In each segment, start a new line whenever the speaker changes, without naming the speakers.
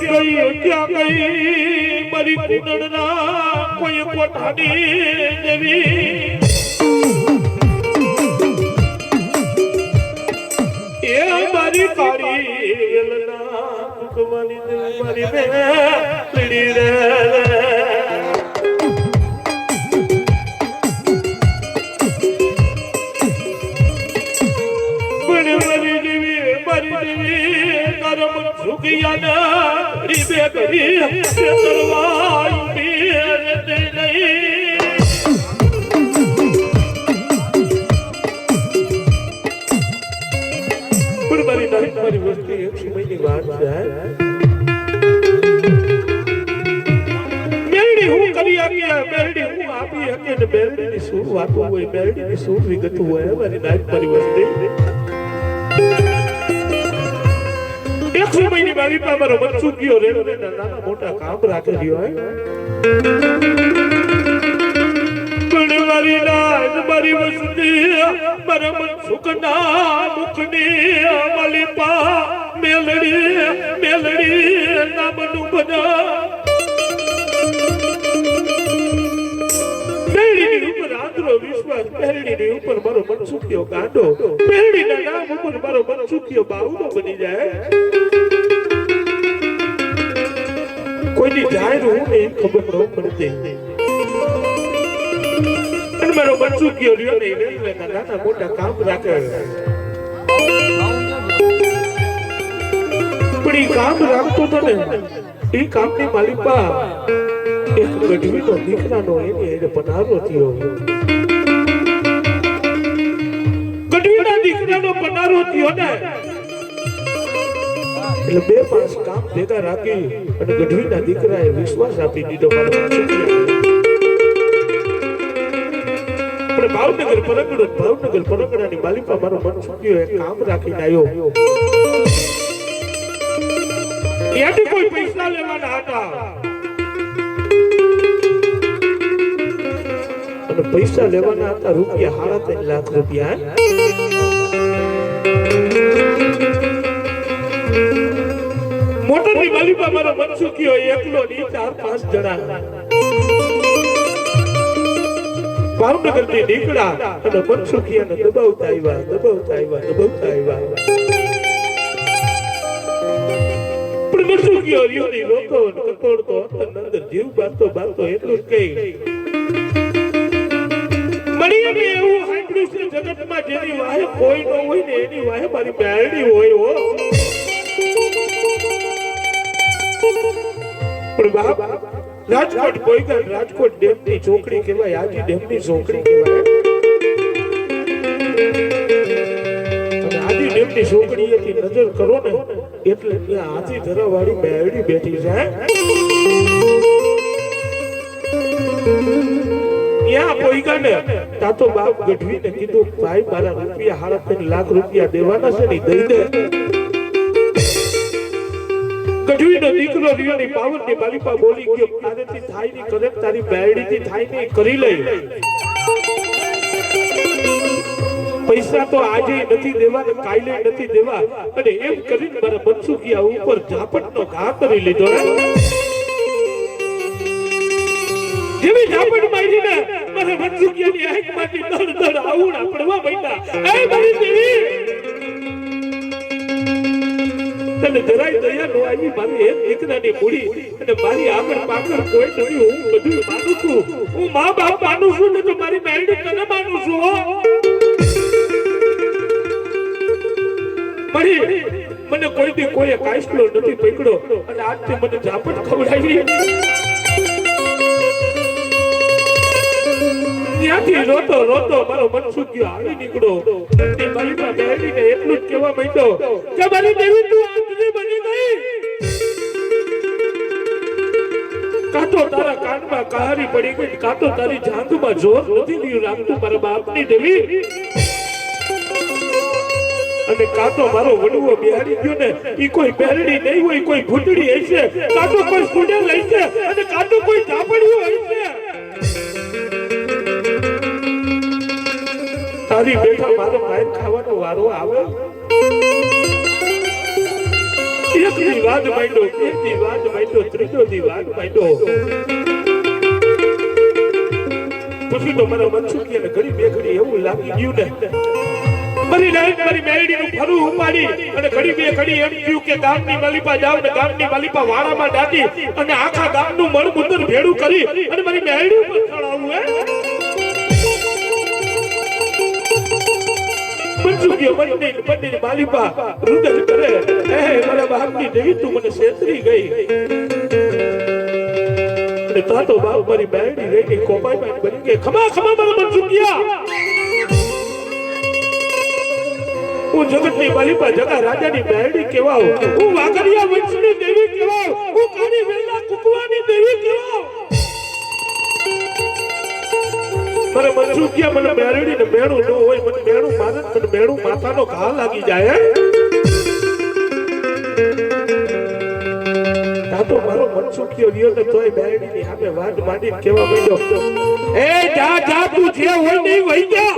ક્યાં ગઈ મારી કુંડળના કોઈ કોઠાની દેવી એ મારી કાળી વેલના કુકવાની દેવી મારી મેલડી રે સુખિયાના રીબે કરી તલવાઈ મેરે દે નહીં પણ મારી વસ્તી એક સમયની વાત છે મેરડી હું કરી આપી મેરડી હું આપી હકે ને મેરડીની શું વાતો હોય મેરડીની શું વિગત હોય મારી વસ્તી એક સમયની મારી પાસે મારો મનસુખ ગયો રે નાના મોટા કામ રાખી રહ્યો પણ મારી રાત મારી વસ્તી મારા મનસુખ ના મુખની માલિપા મેલડી નામનું બના મેલડી ઉપર આંધળો વિશ્વાસ મેલડી ઉપર મારો મનસુખ ગયો ગાંડો મેલડીના નામ ઉપર મારો મનસુખ ગયો બાવડો બની જાય કોઈની જાહેર હું નહીં ખબર ન પડતી અને મારો મનસુખ ગયો રહ્યો નહીં એટલે નાના મોટા કામ રાખે પણ એ કામ રાખતો તો ને એ કામની માલિકા એક ગઢવીનો દીકરાનો એને પનારો થયો ગઢવીના દીકરાનો પનારો થયો ને એટલે બે પાંચ કામ ભેગા રાખી અને ગઢવીના દીકરાએ વિશ્વાસ આપી દીધો પણ ભાવનગર પરગણાની માલિકા મારો મન છૂટ્યો એક કામ રાખીને આવ્યો એથી કોઈ પૈસા લેવાના હતા અને પૈસા લેવાના હતા રૂપિયા 3.5 લાખ રૂપિયા મોટરની માલિકા મારો મનસુખ ગયો એકલો ની 4-5 જણા ભાવનગર થી નીકળ્યા અને મનસુખિયાને દબાવતા આવ્યા પણ મનસુખિયો રહ્યો ની રોતો કકોડતો અંદર જીવ બાંધતો એટલું જ કહી મળી ને એવું સાંભળ્યું છે જગતમાં જેની વાહે કોઈ ન હોય ને એની વાહે મારી બેરડી હોય હો પણ બાપ રાજકોટ પોઈગલ રાજકોટ ડેમની ચોકડી કહેવાય આજી ડેમની ચોકડી કહેવાય અને આજી ડેમની ચોકડીએથી નજર કરો ને એટલે ત્યાં હાથી ધરાવાળી બેરડી બેઠી છે ત્યાં પોઈગલ ને તાતો બાપ ગઢવીને કીધું ભાઈ મારા રૂપિયા 3.5 લાખ રૂપિયા દેવાના છે ને દઈ દે ગઢવીનો દીકરો રિયોની પાવનની માલિકા બોલી ગયો તારેથી થાય ની કરે તારી બેરડીથી થાય ની કરી લઈ પૈસા તો આજે નથી દેવા ને કાલે નથી દેવા અને એમ કરીને મારા મનસુખિયા ઉપર ઝાપટનો ઘા કરી લીધો જેવી ઝાપટ મારી ને મારા મનસુખિયાની આંખમાંથી દળ આવુડા પડવા માંડ્યા એ મારી દેવી તને જરાય દયા નો આવી મારી એક દીકરાની મૂડી અને મારી આગળ પાછળ કોઈ નથી હું બધું માનું છું હું મા બાપ માનું છું ને તો મારી બેરડી તને માનું છું મને કોઈ દી કોઈ કાઈસલો નથી પકડ્યો અને આજથી મને ઝાપટ ખવડાવી ત્યાંથી રોતો મારો મનસુખ ગયો આવી નીકળો તે મારી બેરડીને એટલું જ કહેવા માંડ્યો કે મારી દેવી તું આંધળી બની ગઈ કાતો તારા કાનમાં કહારી પડી ગઈ કાતો તારી જાંઘમાં જોર નથી રહ્યું રાખતું મારા બાપની દેવી અને કાતો મારો વડવો બિહારી ગયો ને ઈ કોઈ બેરડી નહીં હોય કોઈ ઘૂંટડી હશે કાતો કોઈ સ્ટુડન્ટ હશે અને કાતો કોઈ ઝાપડિયો હશે તારી બેઠા મારો માર ખાવાનો વારો આવે એક એક દી વાદ માંડ્યો, બે દી વાદ માંડ્યો, ત્રીજો દી વાદ માંડ્યો. પછી તો મને મનસુખીને ઘડી બે ઘડી એવું લાગી ગયું ને મારી મેરડીનું ફરું ઉપાડી અને ઘડી બે ઘડી એમ થયું કે ગામની માલિપા જાવ ને ગામની માલિપા વાડામાં દાટી અને આખા ગામનું મળમૂતર ભેડું કરી અને મારી મેરડી ઉપર ચડાવું હે મનસુખીઓ બંને માલિપા રુદન કરે હે મારા બાપની દેવી તું મને છેતરી ગઈ અને તા તો બાપ મારી મેરડી રહી ગઈ કોપાઈમાં બની ગઈ ખમા ખમા મારા મનસુખિયા હું જગતની માલિપા જગા રાજાની મેરડી કહેવાઉં હું વાઘરિયા વંશની દેવી કહેવાઉં હું કાળી વેલા કુકવાની દેવી કહેવાઉં મને મનસુખિયા મને મેરડી ને મેણું ન હોય મને મેણું મારે મને મેણું માથાનો ઘા લાગી જાય તા તો મારો મનસુખિયો રહ્યો ને તોય મેરડીની સામે વાત માંડીને કહેવા માંડ્યો એ જા જા તું જે હોય નહીં વહી જા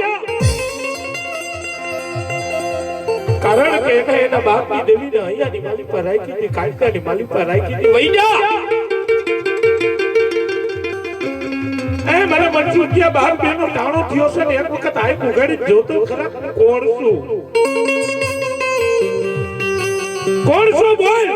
કારણ કે એના બાપની દેવીને અહીંયાની માલિપા રાખી હતી કાંટાની માલિપા રાખી હતી વહી જા એ મને મનસુખિયા બાપ બેનો ટાણો થયો છે ને એક વખત આઈ ઉગાડી જોતો ખરા કોણ છું બોલ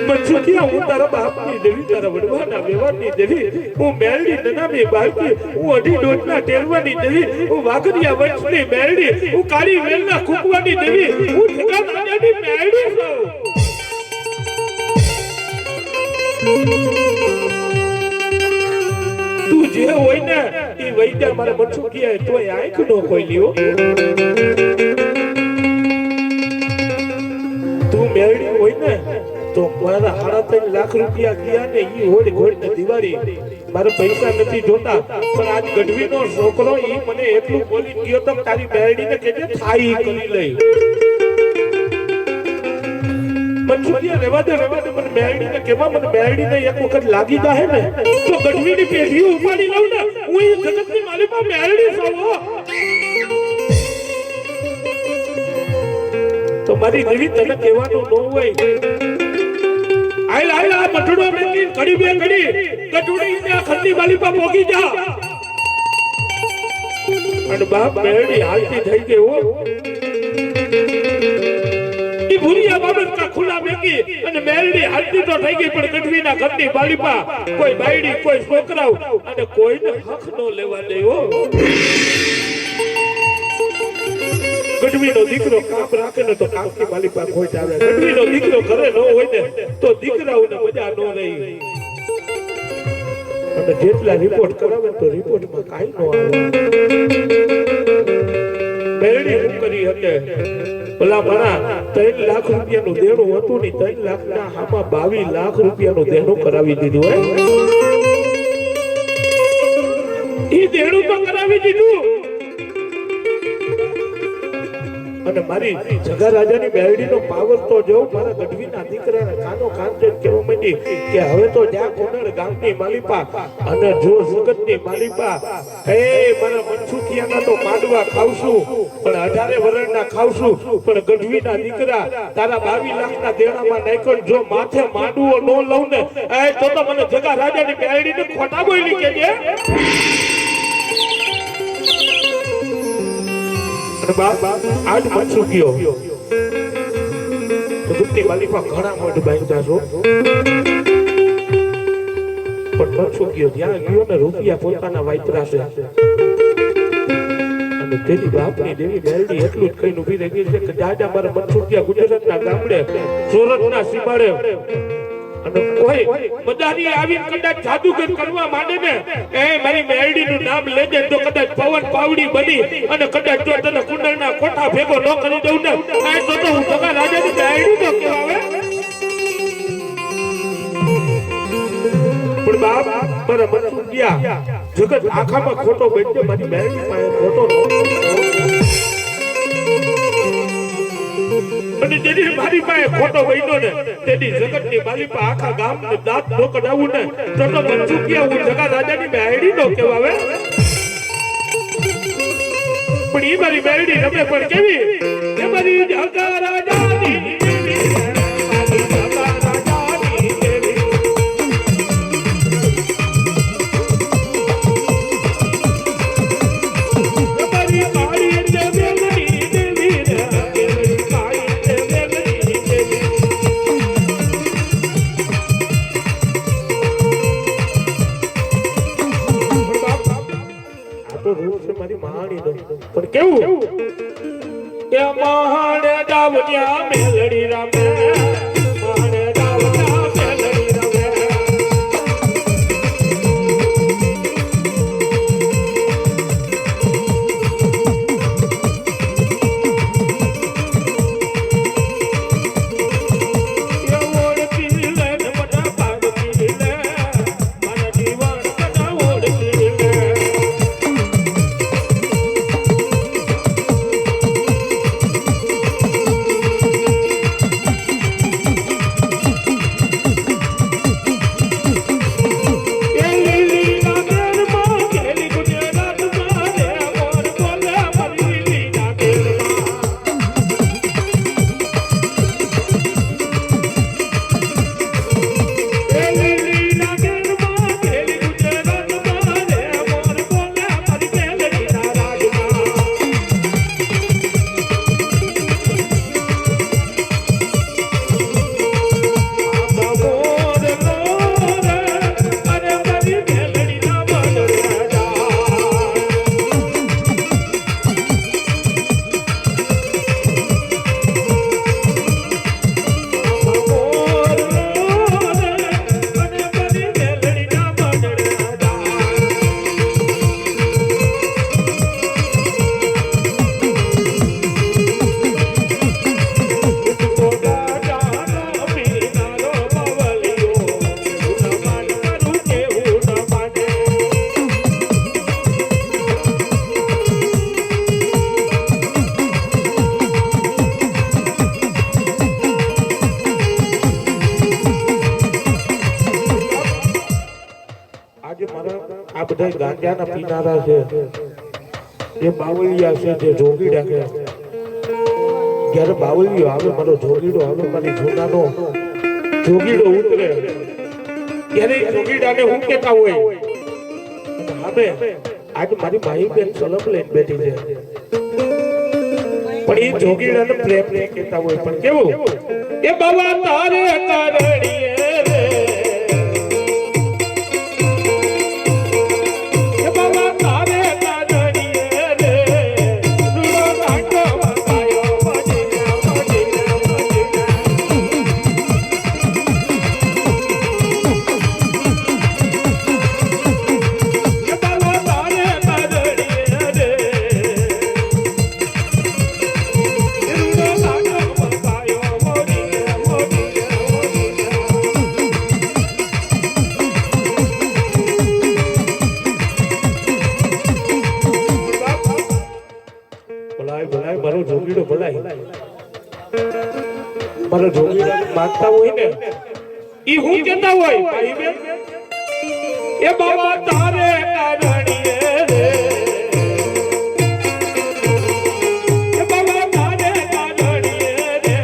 મનસુખિયા હું તારા બાપની દેવી તારા વડવાના વ્યવહારની દેવી હું મેરડી નનામી બાળકી હું અઢી ડોટના ટેરવાની દેવી હું વાઘરિયા વંશની મેરડી હું કાળી વેલના કુકવાની દેવી હું જગા રાજાની મેરડી છું તું જે હોય ને એ વૈદ્ય મારા મનસુખિયા તોય આંખ નો કોઈ લ્યો તું મેરડી હોય ને તો મારા 3.5 લાખ રૂપિયા ગયા ને ઈ હોળી ઘોડી ને દિવાળી મારે પૈસા નથી જોતા પણ આજ ગઢવીનો છોકરો ઈ મને એટલું બોલી ગયો તો તારી મેરડીને કેજે થાઈ કરી લઈ મનસુખિયા રેવા દે મને મેરડીને કેવા મને મેરડીને એક વખત લાગી જાય ને તો ગઢવીની પેઢી ઉપાડી લઉં ને હું ઈ જગતની માલિપા મેરડી સાવો તો મારી દેવી તને કહેવાનું ન હોય આય મઠડો મેકી ઘડી બે ઘડી કટુડી ને ખંડી માલિપા પોગી જા અને બાપ મેરડી હાલતી થઈ ગઈ હો ઈ ભુરિયા બાબત કા ખુલા મેકી અને મેરડી હાલતી તો થઈ ગઈ પણ કટવીના ખંડી માલિપા કોઈ બાયડી કોઈ છોકરાઓ અને કોઈને હક નો લેવા દે હો ગઢવીનો દીકરો કામ રાખે ને તો કામની માલિપા ખોટ આવે ગઢવીનો દીકરો ઘરે ન હોય ને તો દીકરાઓને મજા ન રહી અને જેટલા રિપોર્ટ કરાવે તો રિપોર્ટમાં કાઈ ન આવે મેરડી હું કરી હકે ભલા મારા 3 લાખ રૂપિયાનું દેણું હતું ને 3 લાખના હામાં 22 લાખ રૂપિયાનું દેણું કરાવી દીધું હે ઈ દેણું તો કરાવી દીધું અને મારી જગા રાજાની મેરડીનો પાવર તો જો મારા ગઢવીના દીકરાના કાનો કાંતે કહેવા માંડી કે હવે તો જ્યાં કોનડ ગામની માલિપા અને જો જગતની માલિપા હે મારા મનસુખિયાના તો માંડવા ખાવશું પણ 18 વર્ષના ખાવશું પણ ગઢવીના દીકરા તારા 22 લાખના દેણામાં નાખ્યો જો માથે માંડવો નો લઉં ને એ તો મને જગા રાજાની મેરડીને ખોટા બોલી કેજે આજ મનસુખિયો તો દુખતી માલિપા ઘણા મોઢ બાંધ્યા છો પણ મનસુખિયો જ્યાં ગયો ને રૂપિયા પોતાના વાપરા છે અને તેની બાપની દેવી મેરડી એટલું જ કહીને ઉભી રહી છે કે દાદા મારા મનસુખિયા ગુજરાતના ગામડે સુરતના સીમાડે અને કોઈ બધાની આવીને કદાચ જાદુગર કરવા માંડે ને એ મારી મેરડીનું નામ લેજે તો કદાચ પવન પાવડી બની અને કદાચ જો તને કુંડળના કોઠા ભેગો ન કરી દઉં ને આ તો હું જગા રાજાની મેરડી તો કહેવાવે પણ બાપ મારા મનસુખિયા જગત આખામાં ખોટો બેઠો મારી મેરડી પાસે ખોટો અને જેની મારી પાસે ખોટો વઈનો ને તેની જગતની માલિપા આખા ગામને દાંત નો કઢાવું ને તો મનસુખિયા હું જગા રાજાની મેરડી નો કહેવાવે પણ ઈ મારી મેરડી રમે પણ કેવી એ મારી જગા રાજાની રાવણ્યા મેલડી રામે મારે રાવણ્યા મેલડી રામે આ બધા ગાંજાના પીનારા છે એ બાવળિયા છે જે જોગીડા કે જ્યારે બાવળિયો આવે મારો જોગીડો આવે મારી જૂનાનો જોગીડો ઉતરે ત્યારે જોગીડાને હું કહેતા હોય હવે આજ મારી માઈ બેન સલમ લઈને બેઠી છે પણ એ જોગીડાને પ્રેમ ને કહેતા હોય પણ કેવું એ બાબા તારે તારણીએ રે મારો જોગીડા માંગતા હોય ને ઈ હું કહેતા હોય ભાઈ બેન એ બાબા તારે તારણીએ રે એ બાબા તારે તારણીએ રે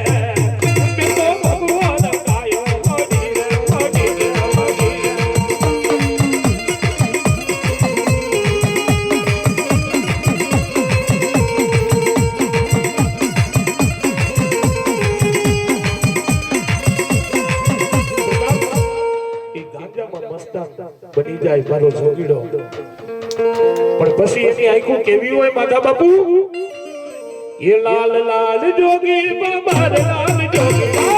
મે તો ભગવાન કાયો મોડી રે મોડી રે મોડી બની જાય મારો જોગીડો પણ પછી એની આંખો કેવી હોય માતા બાપુ એ લાલ લાલ જોગી બાબા લાલ જોગી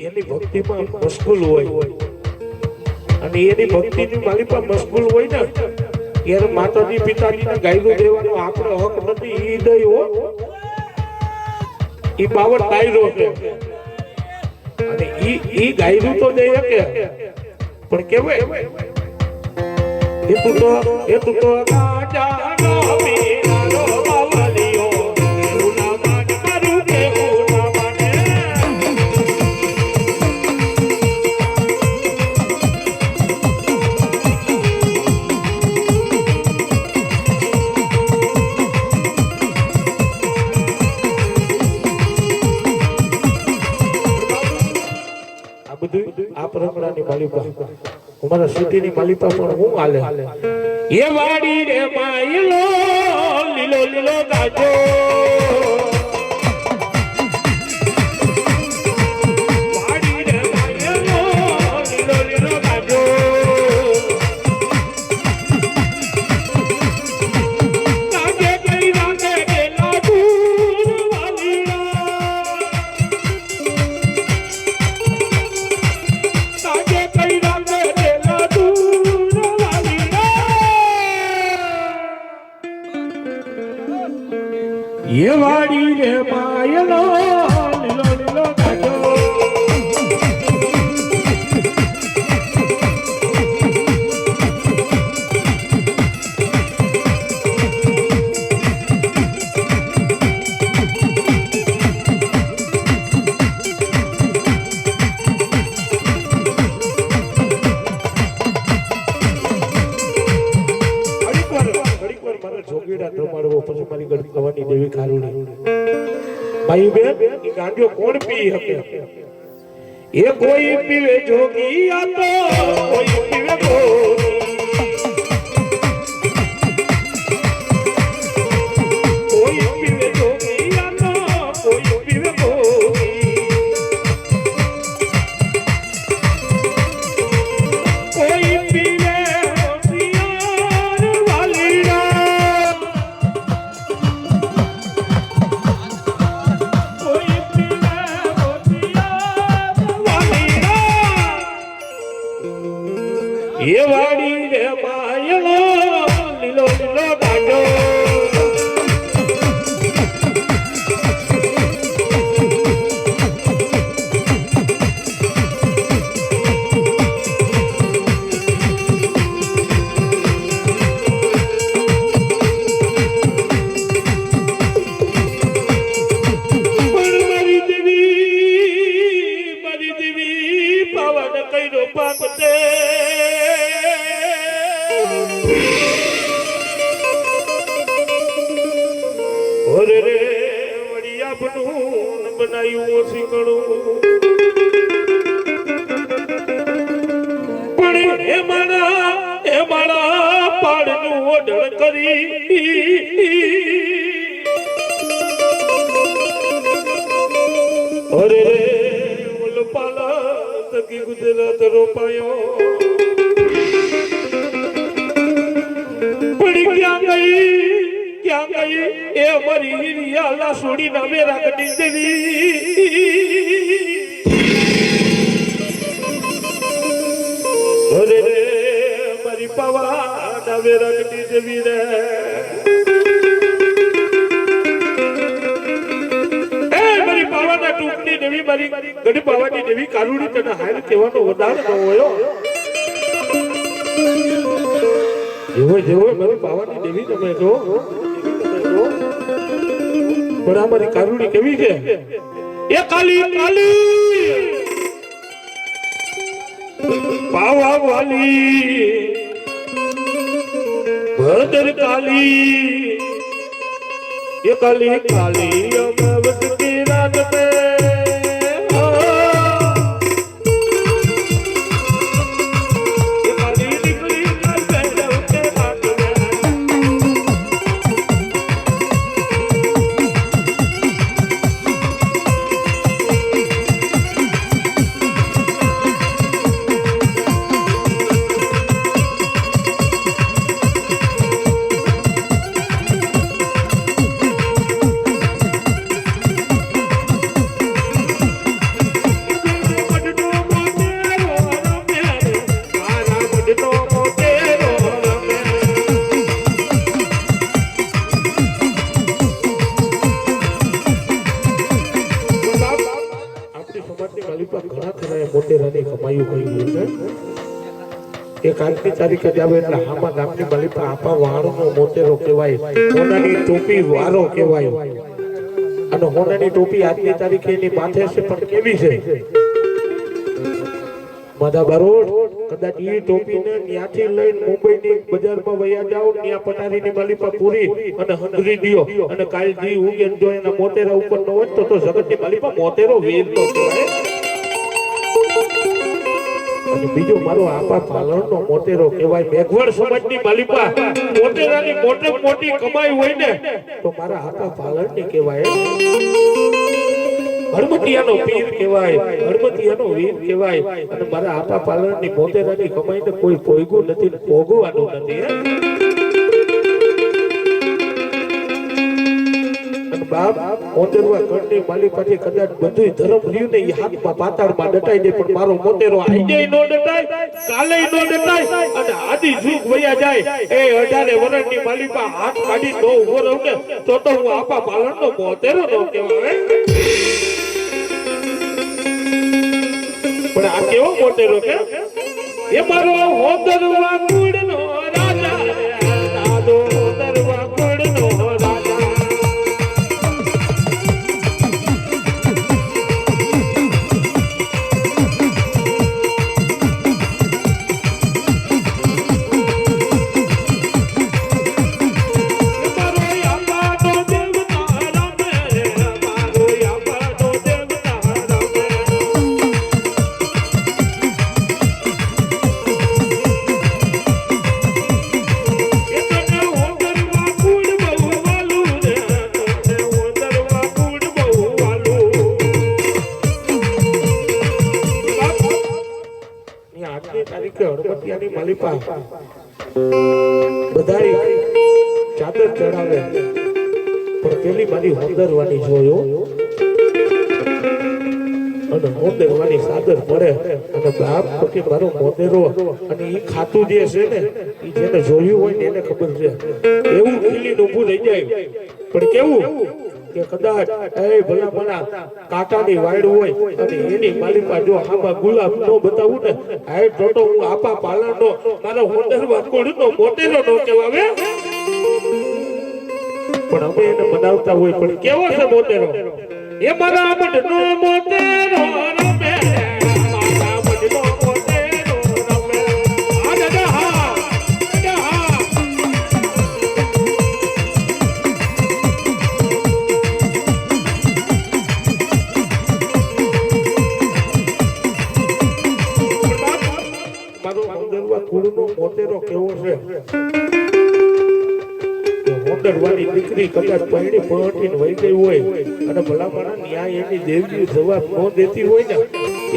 એની ભક્તિમાં મશગુલ હોય અને એની ભક્તિની મારી પર મશગુલ હોય ને ત્યારે માતાજી પિતાજીને ગાયલું દેવાનો આપણો હક નથી ઈ દઈ હો ઈ પાવર કાયરો છે અને ઈ ગાયલું તો દે કે પણ કેવાય એ તું તો ગાજાનો પીનારો બાવલિયો એવું ના માન મારું કેવું ના માને આ પરમડાની માલિકા અમારા સિટીની માલિકા પણ હું હાલે એ વાડી રે માયલો લીલો લીલો ગાજો દેવી કારુણી ભાઈ બેન એ ગાંડિયો કોણ પી શકે એ કોઈ પીવે જોગી આ તો કોઈ પીવે ગોરી કોઈ પીવે જોગી આ તો કોઈ પીવે ગોરી કોઈ પીવે હોશિયાર વાલીડા કોઈ પીવે હોશિયાર વાલીડા એ વાડી રે માયલો લીલો લીલો ગાડો બનાયું શીખણું પણ એ મારા પાડનું ઓઢણ કરી અરે પાલા તકી ગુજરાત રોપાયો પડી ક્યાં ગઈ એ અમારી હિરિયાલા સોડી ના મેરા કડી દેવી અરે મારી પવા ના મેરા કડી દેવી રે મારી પાવાના ટૂંકની દેવી મારી ગડી પાવાની દેવી કારુણી તને હાલ કહેવાનો વધાર ન હોય જેવો મારી પાવાની દેવી તમે કહો પણ અમારી કારુણી કેવી છે એ કાલી પાવા વાલી ભદર કાલી એ કાલી અમૃત की रात पे મોટેરાની કમાયું કહ્યું છે એક આજની તારીખે જ આવે એટલે આમાં ગામની માલિકા આપા વાળનો મોટેરો કહેવાય હોનાની ટોપી વારો કહેવાય અને હોનાની ટોપી આજની તારીખે એની માથે છે પણ કેવી છે માધા બારોડ કદાચ એ ટોપીને ત્યાંથી લઈને મુંબઈની બજારમાં વયા જાઓ ત્યાં પટારીની માલિકા પૂરી અને હંગરી દિયો અને કાલ દી ઉગે જો એના મોટેરા ઉપર ન હોય તો જગતની માલિકા મોટેરો વીર તો કહેવાય અને બીજો મારો આપા પાલણનો મોટેરો કહેવાય મેઘવડ સમાજની માલિકા મોટેરાની મોટી કમાઈ હોય ને તો મારા આપા પાલણની કહેવાય હરમતિયાનો પીર કહેવાય હરમતિયાનો વીર કહેવાય અને મારા આપા પાલણની મોટેરાની કમાઈને કોઈ પોઈગું નથી ભોગવવાનું નથી બાપ મોટેરવા ઘરની માલિકાથી કદાચ બધું ધર્મ રહ્યું ને એ હાથમાં પાતાળમાં દટાઈ દે પણ મારો મોટેરો આજે નો દટાય કાલે નો દટાય અને આદિ જુગ વયા જાય એ 18 વર્ષની માલિકા હાથ કાઢી નો ઉભો રહું ને તો હું આપા પાલણનો મોટેરો નો કહેવાય પણ આ કેવો મોટેરો કે એ મારો હોદરવા કુળનો રાજા દાદો હોદરવા કુળનો રાજા મારો આપા તો દેવતા કે હળમતિયાની માલિપા બધાય ચાદર ચડાવે પણ પેલી મારી હોંદરવાની જોયો અને મોદેરવાની સાદર પડે અને બાપ પછી મારો મોદેરો અને ઈ ખાતું જે છે ને ઈ જેને જોયું હોય ને એને ખબર છે એવું ખીલીને ઊભું રહી જાય પણ કેવું કે કદાચ એ ભલા ભલા કાંટાની વાડ હોય અને એની માલિપા જો આમાં ગુલાબ નો બતાવું ને આ ટોટો હું આપા પાલનનો મારો હોંદરવા કોડનો મોદેરો નો કહેવાવે પણ અમે એને બનાવતા હોય પણ કેવો છે મોદેરો એ મારા મઢનો મોતેરો રમે મારા મઢનો મોતેરો રમે આ દાદા હા મારો મંદરવા કુળનો મોતેરો કેવો છે મોદરવાની દીકરી કદાચ પહેણી પહોંચીને વહી ગઈ હોય અને ભલામણા ન્યાય એની દેવજી જવાબ ન દેતી હોય ને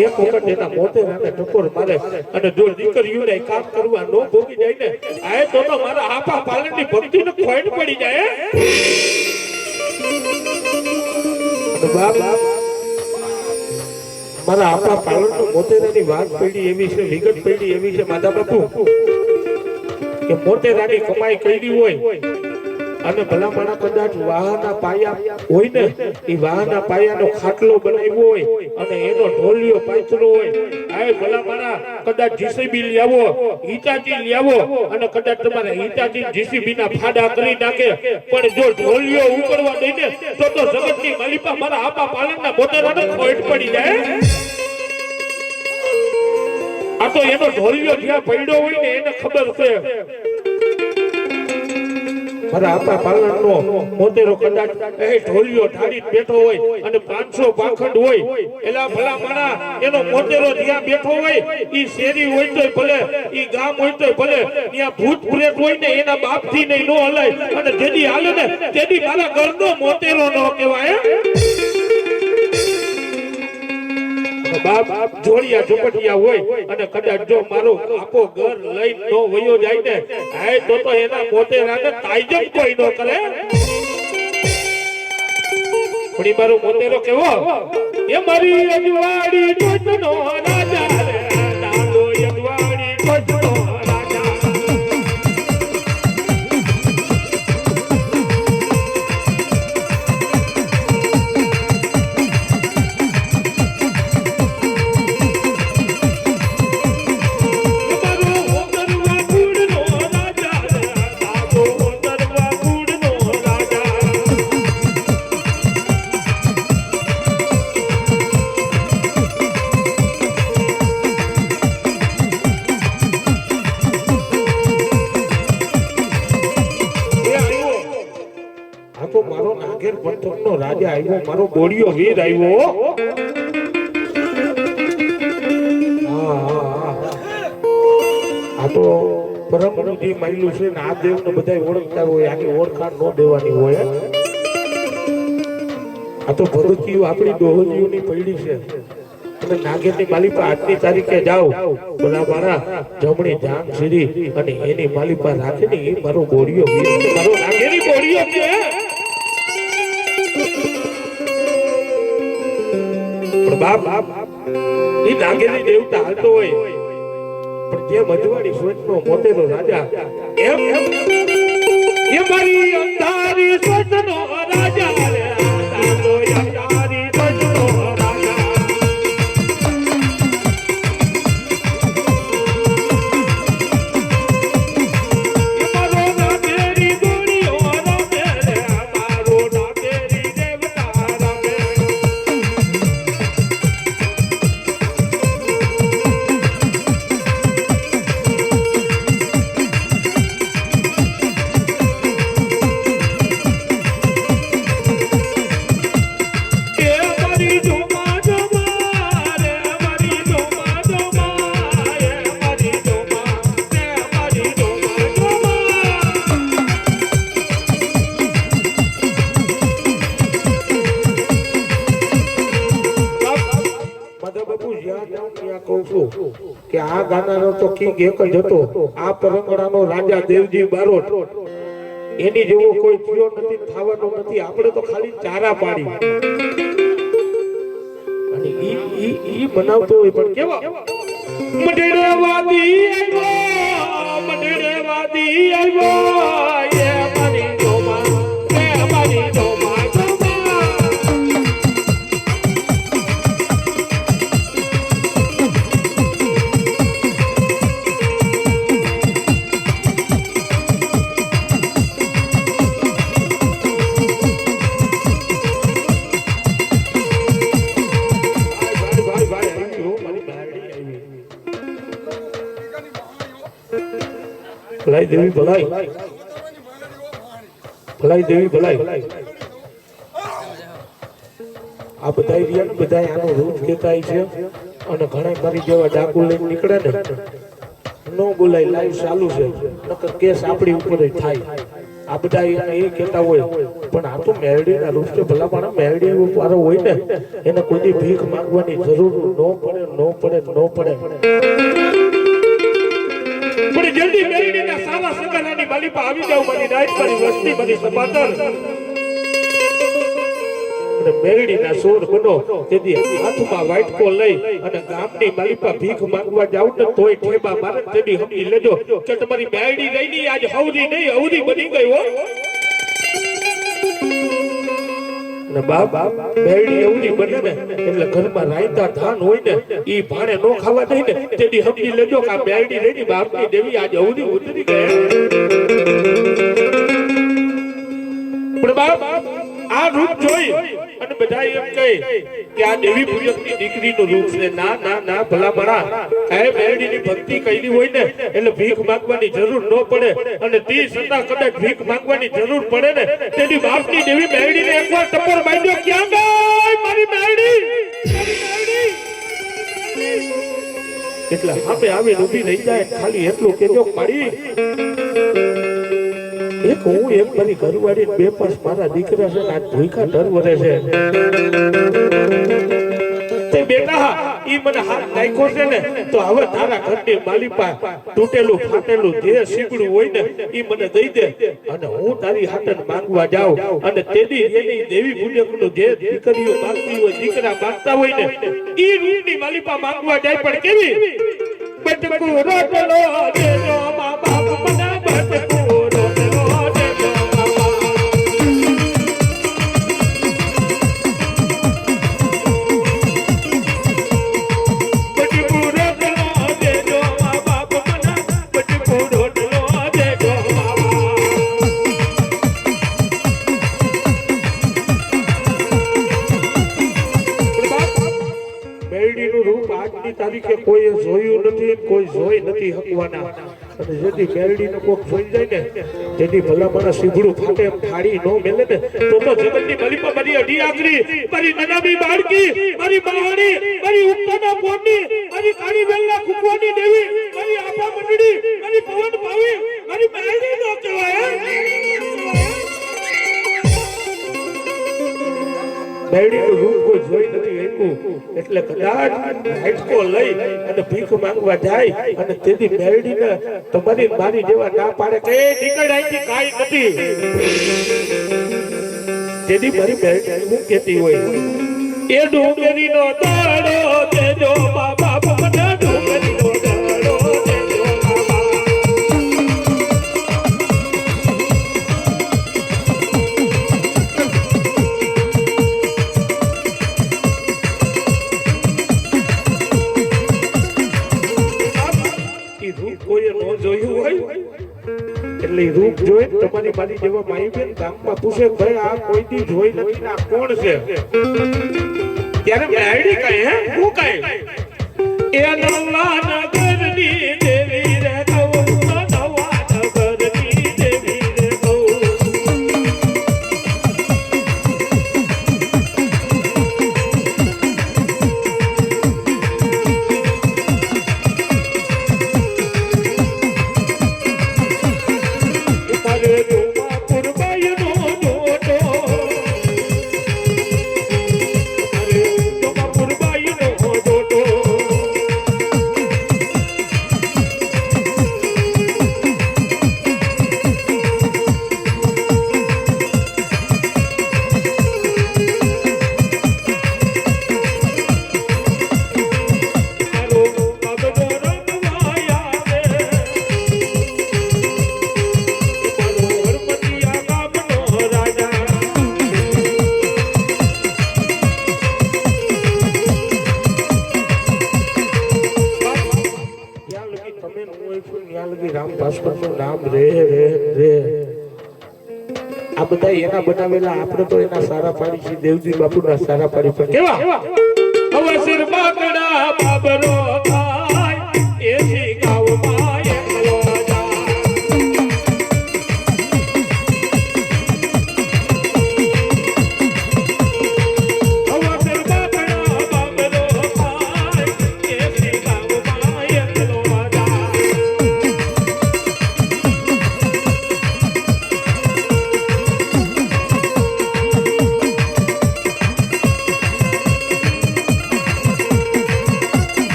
એક વખત એના મોતેરાને ટકોર મારે અને જો દીકરીઓને કામ કરવા ન ભોગી જાય ને આ તો મારા આપા પાલનની ભક્તિને ખોટ પડી જાય બાપ મારા આપા પાલનનો મોતેરાની વાત પડી એવી છે વિગત પડી એવી છે માતા બાપુ કે મોતેરાની કમાઈ કરી હોય અને ભલામણા કદાચ વાહના પાયા હોય ને એ વાહના પાયાનો ખાટલો બનાવ્યો હોય અને એનો ઢોલિયો પાથરો હોય આ ભલામણા કદાચ જીસીબી લાવો હિટાચી લાવો અને કદાચ તમારે હિટાચી જીસીબી ના ફાડા કરી નાખે પણ જો ઢોલિયો ઉકળવા દઈને તો જગતની માલિપા મારા આપા પાલનના મોતેરાને ખોટ પડી જાય આ તો એનો ઢોલિયો જ્યાં પડ્યો હોય ને એને ખબર છે મારા આપા પાલનનો મોતેરો કદાચ એ ઢોલિયો ઢાળી બેઠો હોય અને 500 પાખંડ હોય એલા ભલા માણા એનો મોતેરો જ્યાં બેઠો હોય ઈ શેરી હોય તોય ભલે ઈ ગામ હોય તોય ભલે ત્યાં ભૂત પ્રેત હોય ને એના બાપથી નહીં નો હલાય અને જેદી હાલે ને તેદી મારા ઘરનો મોતેરો નો કહેવાય બાપ જોડિયા ઝુપટિયા હોય અને કદાચ જો મારો આપો ઘર લઈ નો વયો જાય ને આ તો એના મોતેરાને તાઈજમ કોઈ નો કરે પણ મારો મોતેરો કેવો એ મારી અજવાડી ટોચનો રાજા રે ડાલો અજવાડી ટોચનો રાજા આવ્યો મારો બોડિયો વીર આવ્યો આ તો પરમનું જે માયલું છે ને આ દેવને બધા ઓળખતા હોય આની ઓળખાણ ન દેવાની હોય આ તો ભગતીઓ આપણી દોહજીઓની પૈડી છે અને નાગેરની માલિપા આજની તારીખે જાઓ બોલા મારા જમણી જામ સીરી અને એની માલિપા રાખે ને એ મારો બોડિયો વીર છે મારો નાગેની બોડિયો છે બાપ એ નાગેની દેવતા હાલતો હોય પણ જે મજવાડી સ્વચ્છનો મોતેરો રાજા એમ એ મારી અંધારી સ્વચ્છનો રાજા રે અંધારી સ્વચ્છનો રાજા મારો નાગેરી ગોળીઓ રમે રે મારો નાગેરી દેવતા રમે જ્યાં જાઉં ત્યાં કહું છું કે આ ગાનાનો તો કિંગ એક જ હતો, આ પરંપરાનો રાજા દેવજી બારોટ, એની જેવો કોઈ થયો નથી, થવાનો નથી. આપણે તો ખાલી ચારા પાડી અને ઈ બનાવતો હોય પણ કેવો મઢેડવાદી આવ્યો, મઢેડવાદી આવ્યો, એ મારી જોમા, એ મારી જોમા, ભલાઈ દેવી ભલાઈ, ભલાઈ દેવી ભલાઈ. આ બધા રહ્યા ને બધા આનો રૂપ કહેતા છે અને ઘણા મારી જેવા ડાકુ લઈને નીકળે ને નો બોલાય, લાઈવ ચાલુ છે, નકર કેસ આપણી ઉપર થાય. આ બધા એ કહેતા હોય પણ આ તો મેરડીના રૂપ છે. ભલા પણ મેરડી વાળો હોય ને એને કોઈ ભીખ માંગવાની જરૂર ન પડે. પણ જલ્દી મેરડીના સાવા સગાનાની માલિપા આવી જાવ, મારી નાઈટ, મારી વસ્તી, મારી સપાતર અને મેરડીના સોર બનો. તેથી હાથમાં વાટકો લઈ અને ગામની માલિપા ભીખ માંગવા જાવ ને તોય ઠેબા મારે. તેથી સમજી લેજો કે તમારી મેરડી રહીની આજ હવરી નહીં હવરી બની ગઈ હો. ને બાપ મેરડી એવડી બને ને એટલે ઘરમાં રાયતા ધાન હોય ને ઈ ભાણે નો ખાવા દે ને. તેથી સમજી લેજો કે આ મેરડી રહીની બાપની દેવી આજ હવરી ઉતરી ગઈ. પણ બાપ આ રૂપ જોઈ અને બધા એમ કહે કે આ દેવી પૂજકની દીકરીનું રૂપ છે. ના ના ના ભલા મણા, એ મેરડીની ભક્તિ કઈની હોય ને એટલે ભીખ માંગવાની જરૂર ન પડે. અને તી સદા કદાચ ભીખ માંગવાની જરૂર પડે ને તેની બાપની દેવી મેરડીને એકવાર ટપોર બાંધ્યો, ક્યાં ગઈ મારી મેરડી, મારી મેરડી. એટલે સામે આવી ઊભી રહી જાય, ખાલી એટલું કેજો મારી એક હું એક મારી ઘરવાળી બે પાંચ મારા દીકરા છે આજ ભૂખા ઢર વરે છે. તે બેટા ઈ મને હાથ નાખ્યો છે ને તો હવે તારા ઘરની માલિપા તૂટેલું ફાટેલું જે સીગડું હોય ને ઈ મને દઈ દે અને હું તારી હાથન માંગવા જાઉં. અને તેની એની દેવી પૂજકનું જે દીકરીઓ માંગતી હોય, દીકરા માંગતા હોય ને ઈ રૂપની માલિપા માંગવા જાય. પણ કેવી બટકુ રોટલો દેજો મા બાપ મને, બટકુ તારીખે કોઈ જોયું નથી, કોઈ જોઈ નથી હકવાના. અને જેથી મેરડીને કોક જોઈ જાય ને જેથી ભલા મારા સીધડું ફાટે એમ થાળી નો મેલે ને તો જગતની માલિપા મારી અઢી આકરી, મારી નનામી બાળકી, મારી મહાણી, મારી ઉત્તાના પોરની, મારી કાળી વેલના કુકવાની દેવી, મારી આભા મંડળી, મારી પવન ભાવી, મારી મેરડી નો કહેવાય. મેરડીનું રૂપ કોઈ જોઈ નથી શકતું એટલે કદાચ હાઈટકો લઈ અને ભીખ માંગવા જાય અને તેથી મેરડીને તમારી મારી જેવા ના પાડે કે નીકળ અહીંથી કાઈ નથી. તેથી મારી મેરડી હું કહેતી હોય એ ડુંગરીનો દાડો દેજો મા બાપ મને, ડુંગરીનો દાડો દેજો મા બાપ. એટલે રૂપ જોઈ તમારી મારી જેવા માઈ બેન ગામમાં પૂછે ભાઈ આ કોઈથી જોઈ નથી ને આ કોણ છે ત્યારે મેરડી કહે હું કહે એ નવા નગરની દેવી રે કહું, નવા નગરની દેવી રે કહું. Oh જ્ઞાનયોગી રામ ભાસ્કર નું નામ રે રે રે આ બધા એના બનાવેલા આપણે તો એના સારા પાડી છે દેવજી બાપુના સારા પાડી પણ કેવા અવસર બાકડા બાબરો થાય એસી ગાવમાં એકલો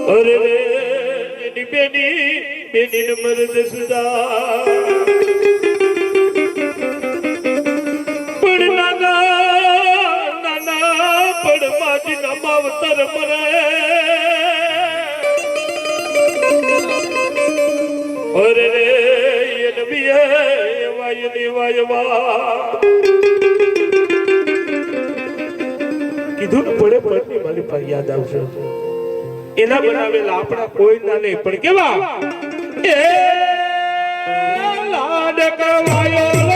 અરે રે બેની મરદ સુદા પણ નાના પણ માજી ના માવતર મરે અરે રે નબીએ વાયવા કીધું ને પડે પડની મારી પર યાદ આવશે એના બનાવેલા આપણા કોઈ ના નહીં પણ કેવા એ લાડ કવાયો